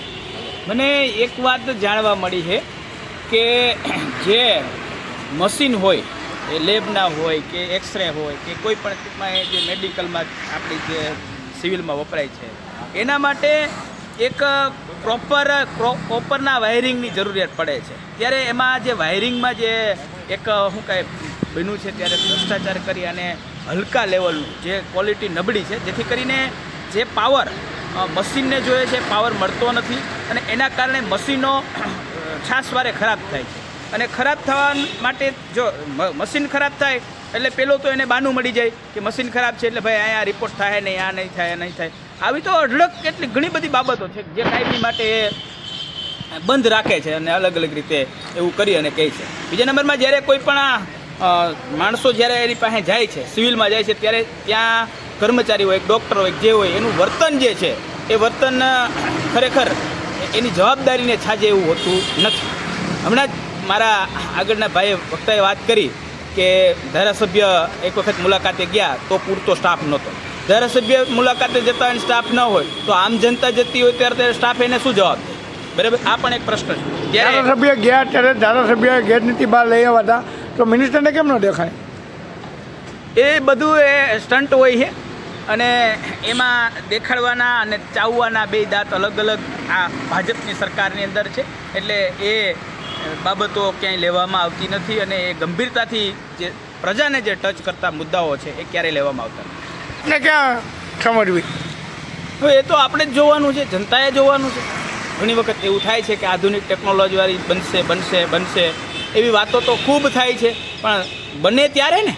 મને એક વાત જાણવા મળી છે કે જે મશીન હોય એ લેબના હોય કે એક્સરે હોય કે કોઈ પણ ટૂંકમાં એ જે મેડિકલમાં આપણી જે સિવિલમાં વપરાય છે એના માટે એક પ્રોપરના વાયરિંગની જરૂરિયાત પડે છે. ત્યારે એમાં જે વાયરિંગમાં જે એક શું કહે બન્યું છે ત્યારે ભ્રષ્ટાચાર કરી અને હલકા લેવલનું જે ક્વોલિટી નબળી છે, જેથી કરીને જે પાવર મશીનને જોઈએ છે પાવર મળતો નથી અને એના કારણે મશીનો છાસવારે ખરાબ થાય છે. અને ખરાબ થવા માટે જો મશીન ખરાબ થાય એટલે પેલો તો એને બાનું મળી જાય કે મશીન ખરાબ છે એટલે ભાઈ અહીંયા રિપોર્ટ થાય નહીં, આ નહીં થાય, નહીં થાય. આવી તો અઢળક કેટલી ઘણી બધી બાબતો છે જે કાયમી માટે એ બંધ રાખે છે અને અલગ અલગ રીતે એવું કરી અને કહે છે. બીજા નંબરમાં જ્યારે કોઈ પણ માણસો જ્યારે એની પાસે જાય છે, સિવિલમાં જાય છે, ત્યારે ત્યાં કર્મચારી હોય, ડૉક્ટર હોય, જે હોય એનું વર્તન જે છે એ વર્તન ખરેખર એની જવાબદારીને છાજે એવું હોતું નથી. હમણાં જ મારા આગળના ભાઈએ વક્તાએ વાત કરી કે ધારાસભ્ય એક વખત મુલાકાતે ગયા તો પૂરતો સ્ટાફ નહોતો. ધારાસભ્ય મુલાકાતે જતા હોય સ્ટાફ ન હોય તો આમ જનતા જતી હોય ત્યારે સ્ટાફ એને શું જવાબ દે? બરાબર, આ પણ એક પ્રશ્ન છે. ધારાસભ્ય ગયા ત્યારે ધારાસભ્ય ગેરનીતિ બહાર લઈ આવ્યા હતા તો મિનિસ્ટરને કેમ ન દેખાય? એ બધું એ સ્ટન્ટ હોય છે અને એમાં દેખાડવાના અને ચાવવાના બે દાંત અલગ અલગ આ ભાજપની સરકારની અંદર છે. એટલે એ બાબતો ક્યાંય લેવામાં આવતી નથી અને એ ગંભીરતાથી જે પ્રજાને જે ટચ કરતા મુદ્દાઓ છે એ ક્યારેય લેવામાં આવતા નથી. ને ક્યાં સમજવી? હવે એ તો આપણે જ જોવાનું છે, જનતાએ જોવાનું છે. ઘણી વખત એવું થાય છે કે આધુનિક ટેકનોલોજીવાળી બનશે એવી વાતો તો ખૂબ થાય છે, પણ બને ત્યારે ને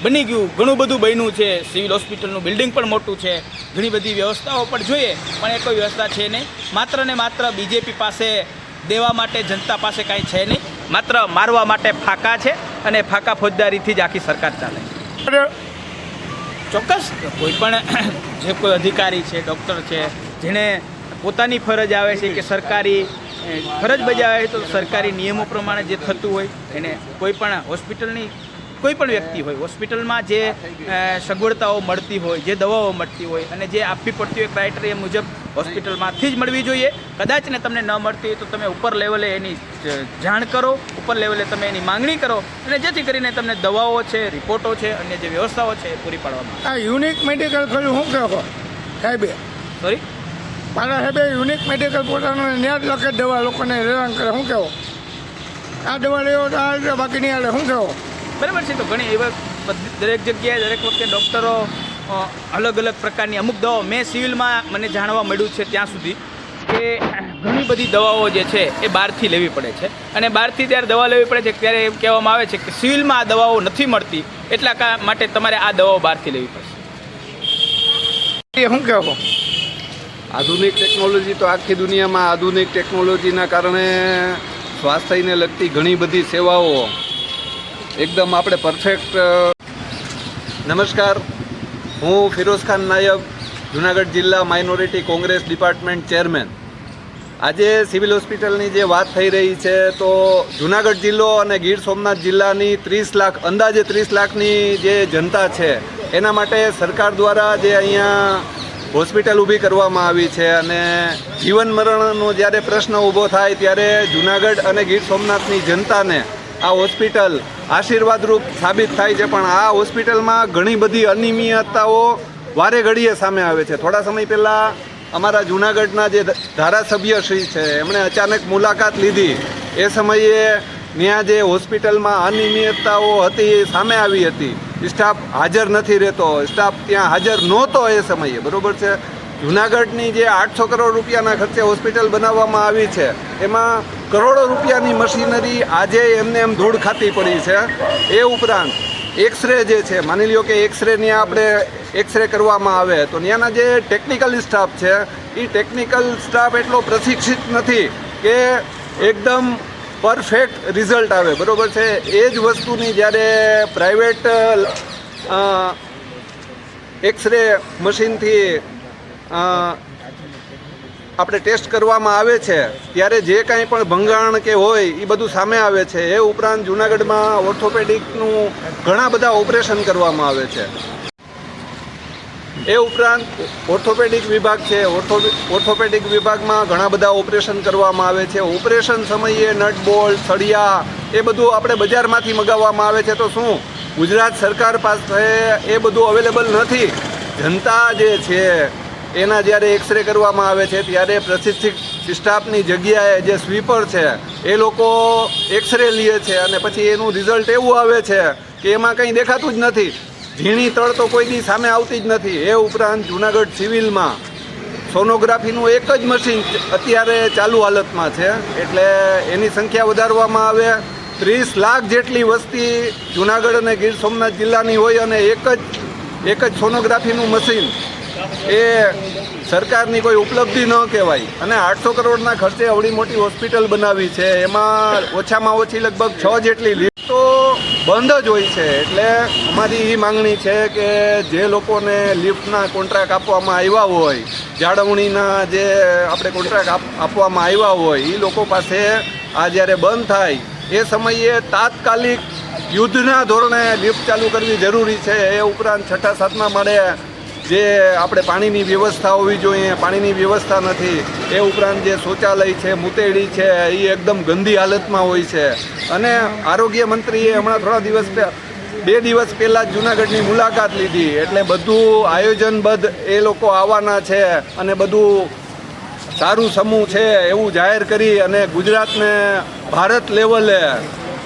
બની ગયું, ઘણું બધું બન્યું છે. સિવિલ હોસ્પિટલનું બિલ્ડિંગ પણ મોટું છે, ઘણી બધી વ્યવસ્થાઓ પણ જોઈએ, પણ એ કોઈ વ્યવસ્થા છે નહીં. માત્ર ને માત્ર બીજેપી પાસે દેવા માટે જનતા પાસે કાંઈ છે નહીં, માત્ર મારવા માટે ફાંકા છે અને ફાંકા ફોજદારીથી જ આખી સરકાર ચાલે છે. ચોક્કસ કોઈ પણ જે કોઈ અધિકારી છે, ડૉક્ટર છે, જેણે પોતાની ફરજ આવે છે કે સરકારી ફરજ બજાવે તો સરકારી નિયમો પ્રમાણે જે થતું હોય એને કોઈ પણ હોસ્પિટલની કોઈ પણ વ્યક્તિ હોય હોસ્પિટલમાં જે સગવડતાઓ મળતી હોય, જે દવાઓ મળતી હોય અને જે આપવી પડતી હોય ક્રાઇટેરિયા મુજબ હોસ્પિટલમાંથી જ મળવી જોઈએ. કદાચ ને તમને ન મળતી હોય તો તમે ઉપર લેવલે એની જાણ કરો, ઉપર લેવલે તમે એની માંગણી કરો અને જેથી કરીને તમને દવાઓ છે, રિપોર્ટો છે, અન્ય જે વ્યવસ્થાઓ છે એ પૂરી પાડવામાં આ યુનિક મેડિકલ ખોલ્યું શું કહો સાહેબે? સોરી મારા સાહેબે યુનિક મેડિકલ પોતાનો ન્યાજ લખે દવા લોકોને હેરાન કરે, શું કહેવો? આ દવા લેવો તો આ રીતે બાકી નહીં હાલે, શું કહેવો? બરાબર છે. તો ઘણી એવા દરેક જગ્યાએ દરેક વખતે ડૉક્ટરો અલગ અલગ પ્રકારની અમુક દવાઓ, મેં સિવિલમાં મને જાણવા મળ્યું છે ત્યાં સુધી કે ઘણી બધી દવાઓ જે છે એ બહારથી લેવી પડે છે અને બહારથી જ્યારે દવા લેવી પડે છે ત્યારે એમ કહેવામાં આવે છે કે સિવિલમાં આ દવાઓ નથી મળતી, એટલા માટે તમારે આ દવાઓ બહારથી લેવી પડશે. એ શું કહેવો? આધુનિક ટેકનોલોજી તો આખી દુનિયામાં આધુનિક ટેકનોલોજીના કારણે સ્વાસ્થ્યને લગતી ઘણી બધી સેવાઓ એકદમ આપણે પરફેક્ટ. નમસ્કાર, હું ફિરોઝ ખાન નાયબ, જુનાગઢ જિલ્લા માઇનોરિટી કોંગ્રેસ ડિપાર્ટમેન્ટ ચેરમેન. આજે સિવિલ હોસ્પિટલની જે વાત થઈ રહી છે તો જુનાગઢ જિલ્લો અને ગીર સોમનાથ જિલ્લાની 30 લાખ, અંદાજે 30 લાખની જે જનતા છે એના માટે સરકાર દ્વારા જે અહીંયા હોસ્પિટલ ઊભી કરવામાં આવી છે અને જીવન મરણનો જ્યારે પ્રશ્ન ઊભો થાય ત્યારે જુનાગઢ અને ગીર સોમનાથની જનતાને આ હોસ્પિટલ આશીર્વાદરૂપ સાબિત થાય છે. પણ આ હોસ્પિટલમાં ઘણી બધી અનિયમિતતાઓ વારે ઘડીએ સામે આવે છે. થોડા સમય પહેલાં અમારા જુનાગઢના જે ધારાસભ્ય શ્રી છે એમણે અચાનક મુલાકાત લીધી. એ સમયે ત્યાં જે હોસ્પિટલમાં અનિયમિતતાઓ હતી એ સામે આવી હતી. સ્ટાફ હાજર નથી રહેતો, સ્ટાફ ત્યાં હાજર નહોતો એ સમયે, બરાબર છે. જુનાગઢની જે 800 કરોડ રૂપિયાના ખર્ચે હોસ્પિટલ બનાવવામાં આવી છે એમાં કરોડો રૂપિયાની મશીનરી આજે એમને એમ ધૂળ ખાતી પડી છે. એ ઉપરાંત એક્સરે જે છે, માની લ્યો કે એક્સરેની આપણે એક્સરે કરવામાં આવે તો ત્યાંના જે ટેકનિકલ સ્ટાફ છે એ ટેકનિકલ સ્ટાફ એટલો પ્રશિક્ષિત નથી કે એકદમ પરફેક્ટ રિઝલ્ટ આવે, બરાબર છે. એ જ વસ્તુની જ્યારે પ્રાઇવેટ એક્સરે મશીનથી આપણે ટેસ્ટ કરવામાં આવે છે ત્યારે જે કાંઈ પણ ભંગાણ કે હોય એ બધું સામે આવે છે. એ ઉપરાંત જુનાગઢમાં ઓર્થોપેડિકનું ઘણા બધા ઓપરેશન કરવામાં આવે છે. એ ઉપરાંત ઓર્થોપેડિક વિભાગ છે, ઓર્થોપેડિક વિભાગમાં ઘણા બધા ઓપરેશન કરવામાં આવે છે. ઓપરેશન સમયે નટ બોલ્ટ, સળિયા એ બધું આપણે બજારમાંથી મગાવવામાં આવે છે. તો શું ગુજરાત સરકાર પાસે એ બધું અવેલેબલ નથી? જનતા જે છે એના જ્યારે એક્સરે કરવામાં આવે છે ત્યારે પ્રશિક્ષિત સ્ટાફની જગ્યાએ જે સ્વીપર છે એ લોકો એક્સરે લે છે અને પછી એનું રિઝલ્ટ એવું આવે છે કે એમાં કંઈ દેખાતું જ નથી. ઝીણી તળ તો કોઈ દી સામે આવતી જ નથી. એ ઉપરાંત જુનાગઢ સિવિલમાં સોનોગ્રાફીનું એક જ મશીન અત્યારે ચાલુ હાલતમાં છે, એટલે એની સંખ્યા વધારવામાં આવે. 30 લાખ જેટલી વસ્તી જુનાગઢ અને ગીર સોમનાથ જિલ્લાની હોય અને એક જ સોનોગ્રાફીનું મશીન એ સરકારની કોઈ ઉપલબ્ધિ ન કહેવાય. અને 800 કરોડના ખર્ચે અવળી મોટી હોસ્પિટલ બનાવી છે, એમાં ઓછામાં ઓછી લગભગ 6 જેટલી લિફ્ટ તો બંધ જ હોય છે. એટલે અમારી એ માંગણી છે કે જે લોકોને લિફ્ટના કોન્ટ્રાક્ટ આપવામાં આવ્યા હોય, જાળવણીના જે આપણે કોન્ટ્રાક્ટ આપવામાં આવ્યા હોય એ લોકો પાસે આ જ્યારે બંધ થાય એ સમયે તાત્કાલિક યુદ્ધના ધોરણે લિફ્ટ ચાલુ કરવી જરૂરી છે. એ ઉપરાંત 6ઠા 7મા માળે જે આપણે પાણીની વ્યવસ્થા હોવી જોઈએ, પાણીની વ્યવસ્થા નથી. એ ઉપરાંત જે શૌચાલય છે, મૂતેડી છે એ એકદમ ગંદી હાલતમાં હોય છે. અને આરોગ્ય મંત્રીએ હમણાં થોડા દિવસ 2 દિવસ પહેલાં જ જુનાગઢની મુલાકાત લીધી, એટલે બધું આયોજનબદ્ધ એ લોકો આવવાના છે અને બધું સારું સમૂહ છે એવું જાહેર કરી અને ગુજરાતને ભારત લેવલે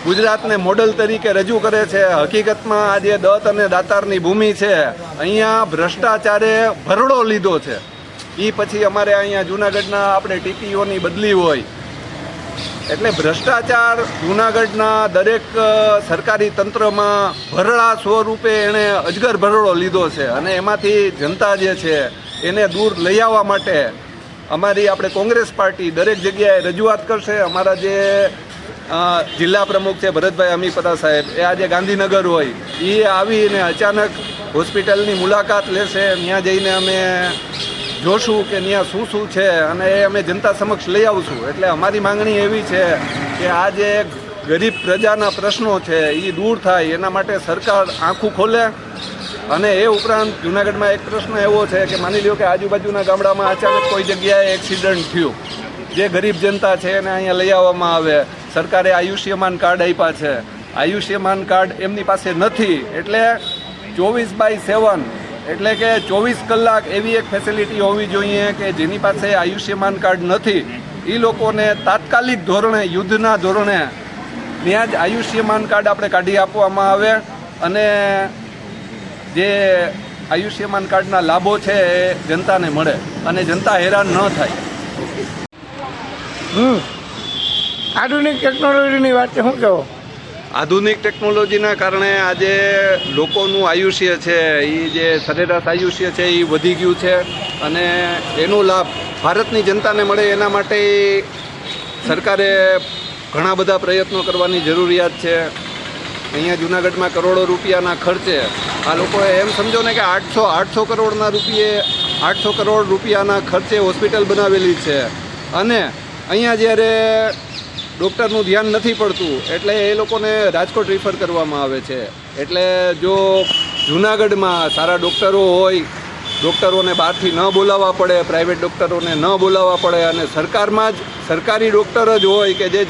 ગુજરાતને મોડલ તરીકે રજૂ કરે છે. હકીકતમાં આજે દત્ત અને દાતારની ભૂમિ છે, અહીંયા ભ્રષ્ટાચારે ભરડો લીધો છે. એ પછી અમારે અહીંયા જુનાગઢના આપણે ટીપીઓની બદલી હોય એટલે ભ્રષ્ટાચાર જુનાગઢના દરેક સરકારી તંત્રમાં ભરડા સ્વરૂપે એણે અજગર ભરડો લીધો છે અને એમાંથી જનતા જે છે એને દૂર લઈ આવવા માટે અમારી આપણે કોંગ્રેસ પાર્ટી દરેક જગ્યાએ રજૂઆત કરશે. અમારા જે જિલ્લા પ્રમુખ છે ભરતભાઈ અમીપરા સાહેબ, એ આજે ગાંધીનગર હોય એ આવીને અચાનક હોસ્પિટલની મુલાકાત લેશે. ત્યાં જઈને અમે જોશું કે ત્યાં શું છે અને એ અમે જનતા સમક્ષ લઈ આવશું. એટલે અમારી માંગણી એવી છે કે આ જે ગરીબ પ્રજાના પ્રશ્નો છે એ દૂર થાય એના માટે સરકાર આંખું ખોલે. અને એ ઉપરાંત જૂનાગઢમાં એક પ્રશ્ન એવો છે કે માની લો કે આજુબાજુના ગામડામાં અચાનક કોઈ જગ્યાએ એક્સિડન્ટ થયું, જે ગરીબ જનતા છે એને અહીંયા લઈ આવવામાં આવે. સરકારે આયુષ્યમાન કાર્ડ આપ્યા છે, આયુષ્યમાન કાર્ડ એમની પાસે નથી, એટલે 24/7 એટલે કે 24 કલાક એવી એક ફેસિલિટી હોવી જોઈએ કે જેની પાસે આયુષ્યમાન કાર્ડ નથી એ લોકોને તાત્કાલિક ધોરણે, યુદ્ધના ધોરણે ત્યાં જ આયુષ્યમાન કાર્ડ આપણે કાઢી આપવામાં આવે અને જે આયુષ્યમાન કાર્ડના લાભો છે એ જનતાને મળે અને જનતા હેરાન ન થાય. આધુનિક ટેકનોલોજીની વાત શું કહો? આધુનિક ટેકનોલોજીના કારણે આજે લોકોનું આયુષ્ય છે એ જે સરેરાશ આયુષ્ય છે એ વધી ગયું છે અને એનો લાભ ભારતની જનતાને મળે એના માટે સરકારે ઘણા બધા પ્રયત્નો કરવાની જરૂરિયાત છે. અહીંયા જૂનાગઢમાં કરોડો રૂપિયાના ખર્ચે આ લોકોએ એમ સમજો ને કે 800 કરોડ રૂપિયાના ખર્ચે હોસ્પિટલ બનાવેલી છે અને અહીંયા જ્યારે ડૉક્ટરનું ધ્યાન નથી પડતું એટલે એ લોકોને રાજકોટ રિફર કરવામાં આવે છે. એટલે જો જૂનાગઢમાં સારા ડૉક્ટરો હોય, ડૉક્ટરોને બહારથી ન બોલાવવા પડે, પ્રાઇવેટ ડૉક્ટરોને ન બોલાવવા પડે અને સરકારમાં જ સરકારી ડૉક્ટર જ હોય કે જે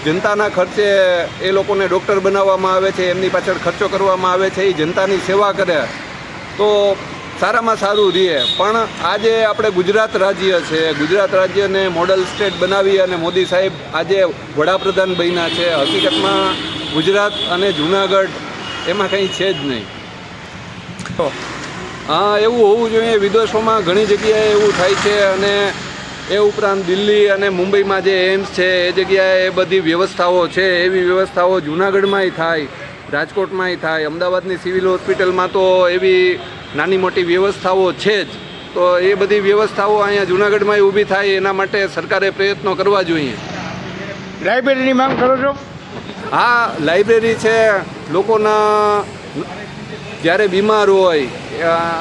જનતાના ખર્ચે એ લોકોને ડૉક્ટર બનાવવામાં આવે છે, એમની પાછળ ખર્ચો કરવામાં આવે છે, એ જનતાની સેવા કરે તો સારામાં સારું રહે. પણ આજે આપણે ગુજરાત રાજ્ય છે, ગુજરાત રાજ્યને મોડલ સ્ટેટ બનાવી અને મોદી સાહેબ આજે વડાપ્રધાન બન્યા છે. હકીકતમાં ગુજરાત અને જૂનાગઢ એમાં કંઈ છે જ નહીં. હા, એવું હોવું જોઈએ. વિદેશોમાં ઘણી જગ્યાએ એવું થાય છે અને એ ઉપરાંત દિલ્હી અને મુંબઈમાં જે એમ્સ છે એ જગ્યાએ એ બધી વ્યવસ્થાઓ છે, એવી વ્યવસ્થાઓ જૂનાગઢમાંય થાય, રાજકોટમાંય થાય. અમદાવાદની સિવિલ હોસ્પિટલમાં તો એવી નાની મોટી વ્યવસ્થાઓ છે જ, તો એ બધી વ્યવસ્થાઓ અહીંયા જૂનાગઢમાં ઊભી થાય એના માટે સરકારે પ્રયત્નો કરવા જોઈએ. લાઇબ્રેરીની માંગ કરો છો? હા, લાઇબ્રેરી છે. લોકોના જ્યારે બીમાર હોય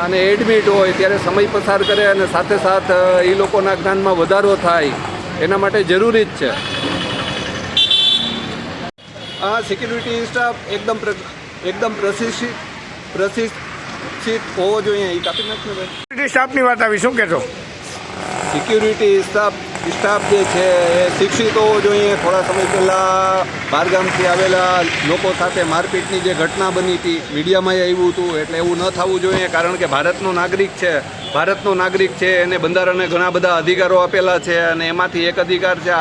અને એડમિટ હોય ત્યારે સમય પસાર કરે અને સાથે સાથ એ લોકોના જ્ઞાનમાં વધારો થાય એના માટે જરૂરી જ છે. આ સિક્યુરિટી સ્ટાફ એકદમ પ્રશિક્ષિત હોવો જોઈએ. એ કાપી નાખને ભાઈ. સિક્યુરિટી સ્ટાફની વાત આવી, શું કહેશો? સિક્યુરિટી સ્ટાફ જે છે એ શિક્ષિત હોવો જોઈએ. થોડા સમય પહેલાં બહારગામથી આવેલા લોકો સાથે મારપીટની જે ઘટના બની હતી, મીડિયામાં આવ્યું હતું, એટલે એવું ન થવું જોઈએ. કારણ કે ભારતનો નાગરિક છે એને બંધારણે ઘણા બધા અધિકારો આપેલા છે અને એમાંથી એક અધિકાર છે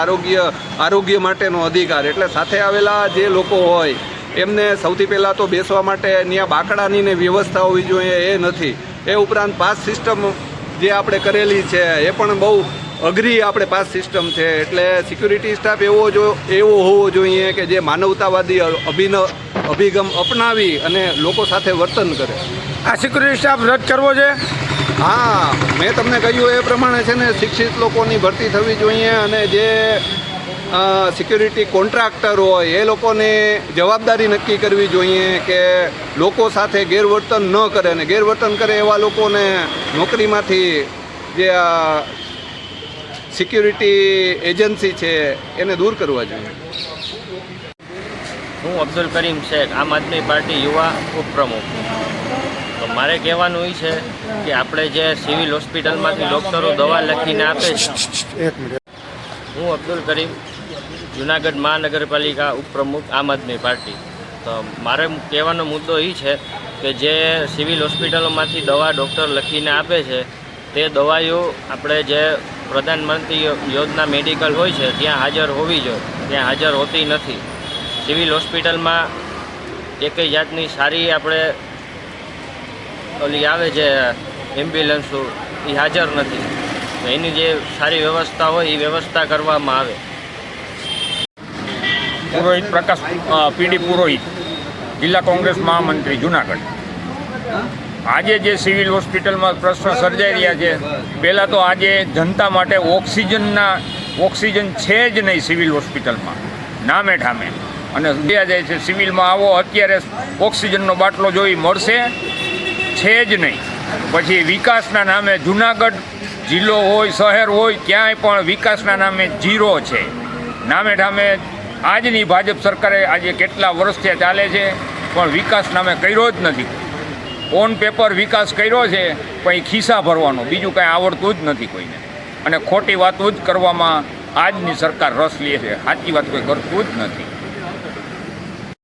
આરોગ્ય માટેનો અધિકાર. એટલે સાથે આવેલા જે લોકો હોય એમને સૌથી પહેલાં તો બેસવા માટે ત્યાં બાકડાની ને વ્યવસ્થા હોવી જોઈએ, એ નથી. એ ઉપરાંત પાસ સિસ્ટમ જે આપણે કરેલી છે એ પણ બહુ અઘરી આપણે પાસ સિસ્ટમ છે. એટલે સિક્યુરિટી સ્ટાફ એવો હોવો જોઈએ કે જે માનવતાવાદી અભિગમ અપનાવી અને લોકો સાથે વર્તન કરે. આ સિક્યુરિટી સ્ટાફ રદ કરવો છે? હા, મેં તમને કહ્યું એ પ્રમાણે છે ને શિક્ષિત લોકોની ભરતી થવી જોઈએ અને જે સિક્યુરિટી કોન્ટ્રાક્ટર હોય એ લોકોને જવાબદારી નક્કી કરવી જોઈએ કે લોકો સાથે ગેરવર્તન ન કરે અને ગેરવર્તન કરે એવા લોકોને નોકરીમાંથી જે સિક્યુરિટી એજન્સી છે એને દૂર કરવા જોઈએ. હું અબ્દુલ કરીમ શેખ, આમ આદમી પાર્ટી યુવા ઉપપ્રમુખ. તો મારે કહેવાનું એ છે કે આપણે જે સિવિલ હોસ્પિટલમાંથી ડૉક્ટરો દવા લખીને આપે છે. હું અબ્દુલ કરીમ, જૂનાગઢ મહાનગરપાલિકા ઉપપ્રમુખ, આમ આદમી પાર્ટી. તો મારે કહેવાનો મુદ્દો એ છે કે જે સિવિલ હોસ્પિટલોમાંથી દવા ડૉક્ટર લખીને આપે છે તે દવાઓ આપણે જે પ્રધાનમંત્રી યોજના મેડિકલ હોય છે ત્યાં હાજર હોવી જોઈએ, ત્યાં હાજર હોતી નથી. સિવિલ હોસ્પિટલમાં એકેય જાતની સારી આપણે ઓલી આવે છે એમ્બ્યુલન્સો એ હાજર નથી. તો એની જે સારી વ્યવસ્થા હોય એ વ્યવસ્થા કરવામાં આવે. પુરોહિત પ્રકાશ પીડી પુરોહિત, જિલ્લા કોંગ્રેસ મહામંત્રી, જુનાગઢ. આજે જે સિવિલ હોસ્પિટલમાં પ્રશ્ન સર્જાઈ રહ્યા છે, પહેલાં તો આજે જનતા માટે ઓક્સિજન છે જ નહીં સિવિલ હોસ્પિટલમાં, નામે ઠામે. અને જાય છે સિવિલમાં આવો અત્યારે ઓક્સિજનનો બાટલો જોઈ મળશે છે જ નહીં. પછી વિકાસના નામે જુનાગઢ જિલ્લો હોય, શહેર હોય, ક્યાંય પણ વિકાસના નામે ઝીરો છે. નામે ઠામે આજની ભાજપ સરકારે આજે કેટલા વર્ષથી ચાલે છે પણ વિકાસ નામે કર્યો જ નથી. ઓન પેપર વિકાસ કર્યો છે પણ એ ખિસ્સા ભરવાનો, બીજું કાંઈ આવડતું જ નથી કોઈને. અને ખોટી વાતો જ કરવામાં આજની સરકાર રસ લે છે, સાચી વાત કોઈ કરતું જ નથી.